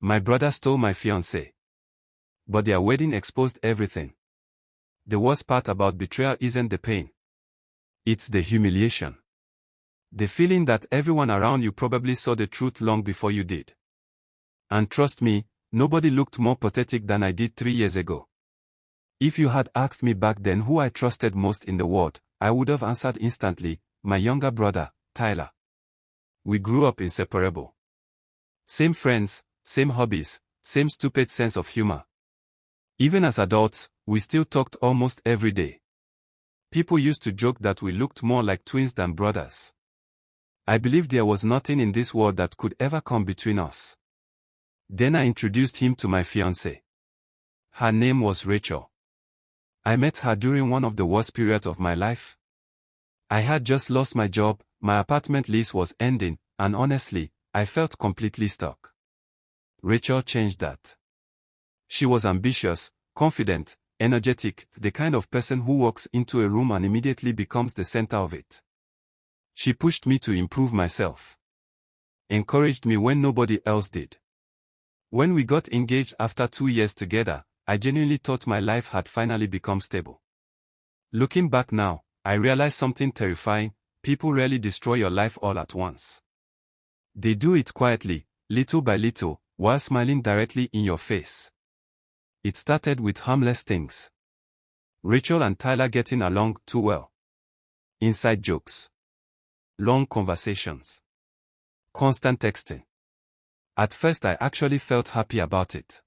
My brother stole my fiancée. But their wedding exposed everything. The worst part about betrayal isn't the pain. It's the humiliation. The feeling that everyone around you probably saw the truth long before you did. And trust me, nobody looked more pathetic than I did 3 years ago. If you had asked me back then who I trusted most in the world, I would have answered instantly, my younger brother, Tyler. We grew up inseparable. Same friends, same hobbies, same stupid sense of humor. Even as adults, we still talked almost every day. People used to joke that we looked more like twins than brothers. I believed there was nothing in this world that could ever come between us. Then I introduced him to my fiancée. Her name was Rachel. I met her during one of the worst periods of my life. I had just lost my job, my apartment lease was ending, and honestly, I felt completely stuck. Rachel changed that. She was ambitious, confident, energetic, the kind of person who walks into a room and immediately becomes the center of it. She pushed me to improve myself. Encouraged me when nobody else did. When we got engaged after 2 years together, I genuinely thought my life had finally become stable. Looking back now, I realize something terrifying: people rarely destroy your life all at once. They do it quietly, little by little, while smiling directly in your face. It started with harmless things. Rachel and Tyler getting along too well. Inside jokes. Long conversations. Constant texting. At first I actually felt happy about it.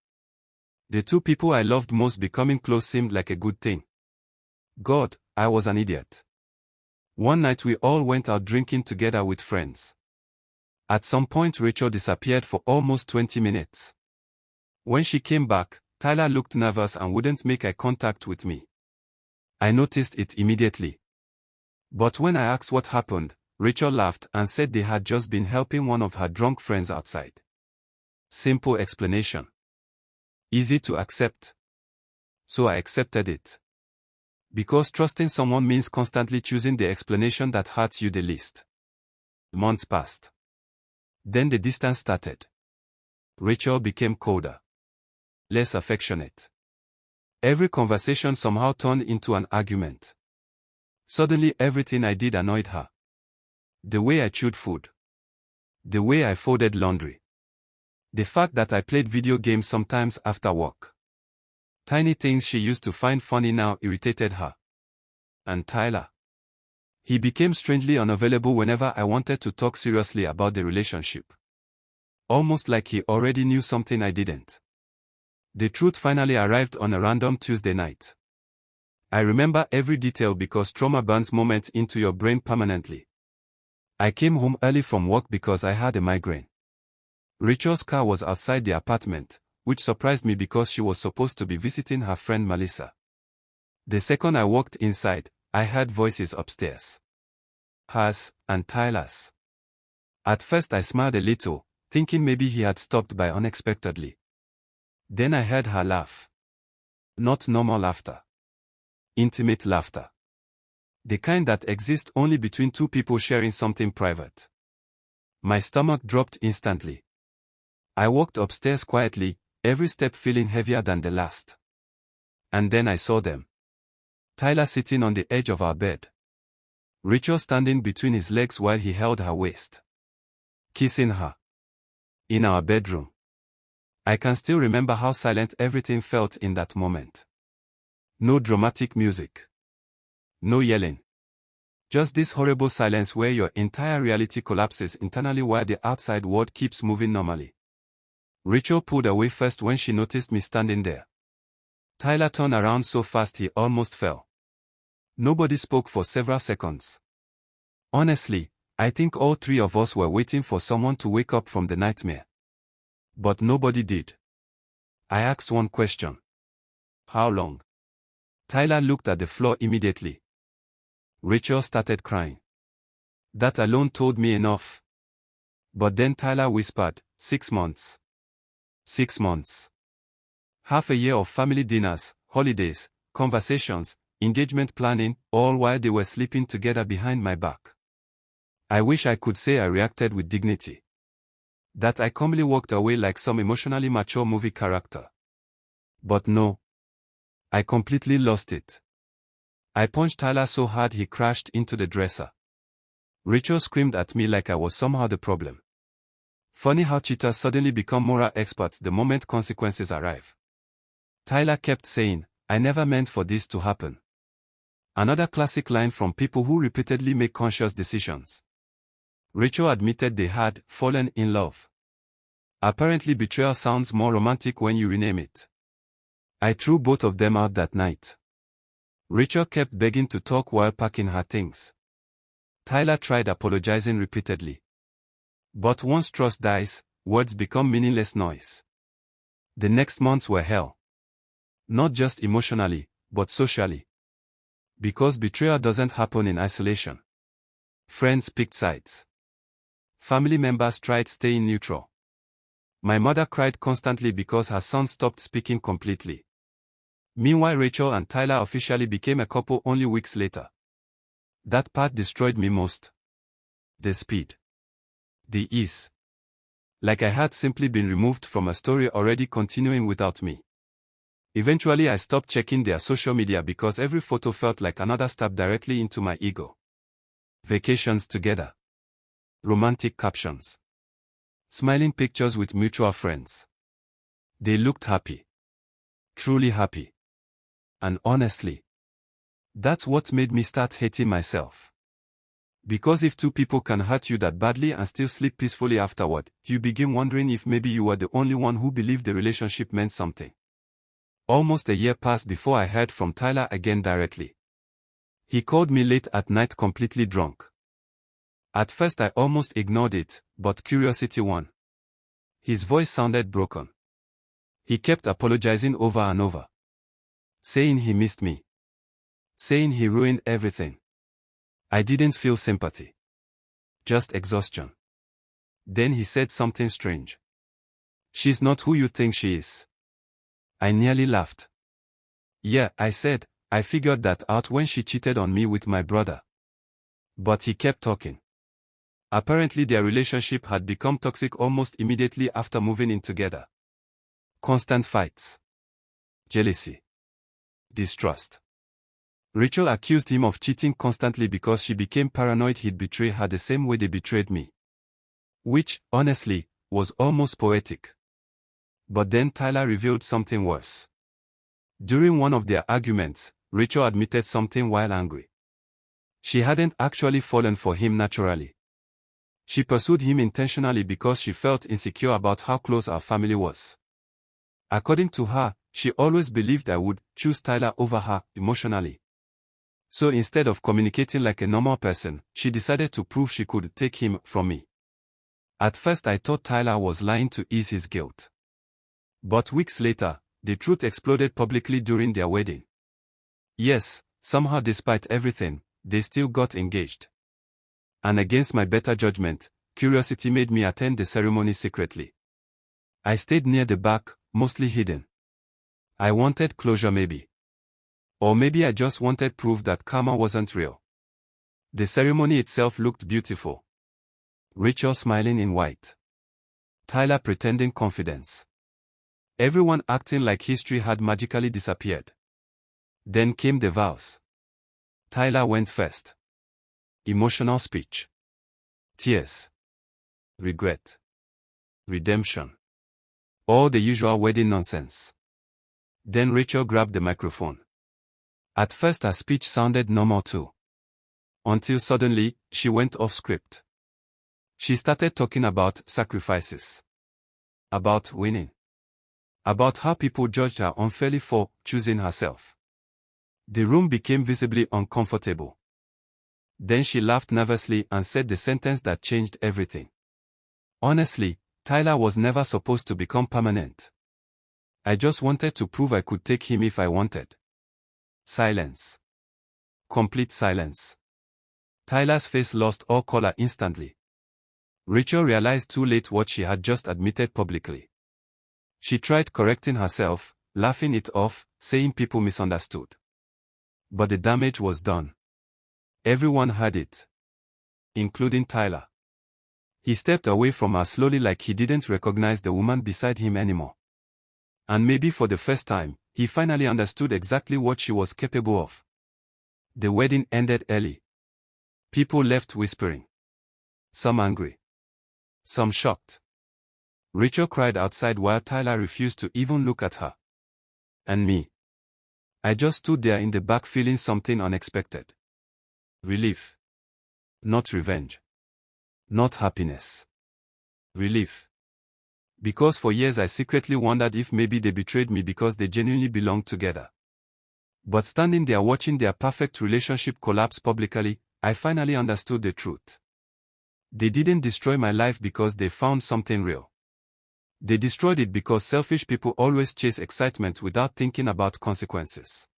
The two people I loved most becoming close seemed like a good thing. God, I was an idiot. One night we all went out drinking together with friends. At some point Rachel disappeared for almost 20 minutes. When she came back, Tyler looked nervous and wouldn't make eye contact with me. I noticed it immediately. But when I asked what happened, Rachel laughed and said they had just been helping one of her drunk friends outside. Simple explanation. Easy to accept. So I accepted it. Because trusting someone means constantly choosing the explanation that hurts you the least. Months passed. Then the distance started. Rachel became colder. Less affectionate. Every conversation somehow turned into an argument. Suddenly everything I did annoyed her. The way I chewed food. The way I folded laundry. The fact that I played video games sometimes after work. Tiny things she used to find funny now irritated her. And Tyler. He became strangely unavailable whenever I wanted to talk seriously about the relationship. Almost like he already knew something I didn't. The truth finally arrived on a random Tuesday night. I remember every detail because trauma burns moments into your brain permanently. I came home early from work because I had a migraine. Rachel's car was outside the apartment, which surprised me because she was supposed to be visiting her friend Melissa. The second I walked inside, I heard voices upstairs. Hers and Tyler's. At first I smiled a little, thinking maybe he had stopped by unexpectedly. Then I heard her laugh. Not normal laughter. Intimate laughter. The kind that exists only between two people sharing something private. My stomach dropped instantly. I walked upstairs quietly, every step feeling heavier than the last. And then I saw them. Tyler sitting on the edge of our bed. Rachel standing between his legs while he held her waist. Kissing her. In our bedroom. I can still remember how silent everything felt in that moment. No dramatic music. No yelling. Just this horrible silence where your entire reality collapses internally while the outside world keeps moving normally. Rachel pulled away first when she noticed me standing there. Tyler turned around so fast he almost fell. Nobody spoke for several seconds. Honestly, I think all three of us were waiting for someone to wake up from the nightmare. But nobody did. I asked one question. How long? Tyler looked at the floor immediately. Rachel started crying. That alone told me enough. But then Tyler whispered, 6 months. 6 months. Half a year of family dinners, holidays, conversations, engagement planning, all while they were sleeping together behind my back. I wish I could say I reacted with dignity. That I calmly walked away like some emotionally mature movie character. But no. I completely lost it. I punched Tyler so hard he crashed into the dresser. Rachel screamed at me like I was somehow the problem. Funny how cheaters suddenly become moral experts the moment consequences arrive. Tyler kept saying, "I never meant for this to happen." Another classic line from people who repeatedly make conscious decisions. Rachel admitted they had fallen in love. Apparently betrayal sounds more romantic when you rename it. I threw both of them out that night. Rachel kept begging to talk while packing her things. Tyler tried apologizing repeatedly. But once trust dies, words become meaningless noise. The next months were hell. Not just emotionally, but socially. Because betrayal doesn't happen in isolation. Friends picked sides. Family members tried staying neutral. My mother cried constantly because her son stopped speaking completely. Meanwhile, Rachel and Tyler officially became a couple only weeks later. That part destroyed me most. The speed. The ease. Like I had simply been removed from a story already continuing without me. Eventually I stopped checking their social media because every photo felt like another stab directly into my ego. Vacations together. Romantic captions. Smiling pictures with mutual friends. They looked happy. Truly happy. And honestly, that's what made me start hating myself. Because if two people can hurt you that badly and still sleep peacefully afterward, you begin wondering if maybe you were the only one who believed the relationship meant something. Almost a year passed before I heard from Tyler again directly. He called me late at night completely drunk. At first I almost ignored it, but curiosity won. His voice sounded broken. He kept apologizing over and over. Saying he missed me. Saying he ruined everything. I didn't feel sympathy. Just exhaustion. Then he said something strange. "She's not who you think she is." I nearly laughed. "Yeah," I said, "I figured that out when she cheated on me with my brother." But he kept talking. Apparently their relationship had become toxic almost immediately after moving in together. Constant fights. Jealousy. Distrust. Rachel accused him of cheating constantly because she became paranoid he'd betray her the same way they betrayed me. Which, honestly, was almost poetic. But then Tyler revealed something worse. During one of their arguments, Rachel admitted something while angry. She hadn't actually fallen for him naturally. She pursued him intentionally because she felt insecure about how close our family was. According to her, she always believed I would choose Tyler over her emotionally. So instead of communicating like a normal person, she decided to prove she could take him from me. At first I thought Tyler was lying to ease his guilt. But weeks later, the truth exploded publicly during their wedding. Yes, somehow despite everything, they still got engaged. And against my better judgment, curiosity made me attend the ceremony secretly. I stayed near the back, mostly hidden. I wanted closure maybe. Or maybe I just wanted proof that karma wasn't real. The ceremony itself looked beautiful. Rachel smiling in white. Tyler pretending confidence. Everyone acting like history had magically disappeared. Then came the vows. Tyler went first. Emotional speech. Tears. Regret. Redemption. All the usual wedding nonsense. Then Rachel grabbed the microphone. At first her speech sounded normal too. Until suddenly, she went off script. She started talking about sacrifices. About winning. About how people judged her unfairly for choosing herself. The room became visibly uncomfortable. Then she laughed nervously and said the sentence that changed everything. Honestly, Tyler was never supposed to become permanent. I just wanted to prove I could take him if I wanted. Silence. Complete silence. Tyler's face lost all color instantly. Rachel realized too late what she had just admitted publicly. She tried correcting herself, laughing it off, saying people misunderstood. But the damage was done. Everyone heard it. Including Tyler. He stepped away from her slowly like he didn't recognize the woman beside him anymore. And maybe for the first time, he finally understood exactly what she was capable of. The wedding ended early. People left whispering. Some angry. Some shocked. Rachel cried outside while Tyler refused to even look at her. And me. I just stood there in the back feeling something unexpected. Relief. Not revenge. Not happiness. Relief. Because for years I secretly wondered if maybe they betrayed me because they genuinely belonged together. But standing there watching their perfect relationship collapse publicly, I finally understood the truth. They didn't destroy my life because they found something real. They destroyed it because selfish people always chase excitement without thinking about consequences.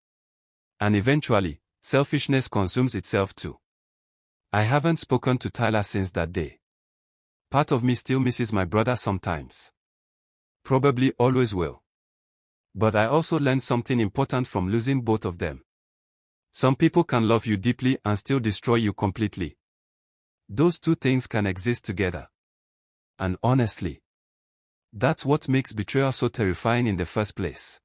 And eventually, selfishness consumes itself too. I haven't spoken to Tyler since that day. Part of me still misses my brother sometimes. Probably always will. But I also learned something important from losing both of them. Some people can love you deeply and still destroy you completely. Those two things can exist together. And honestly, that's what makes betrayal so terrifying in the first place.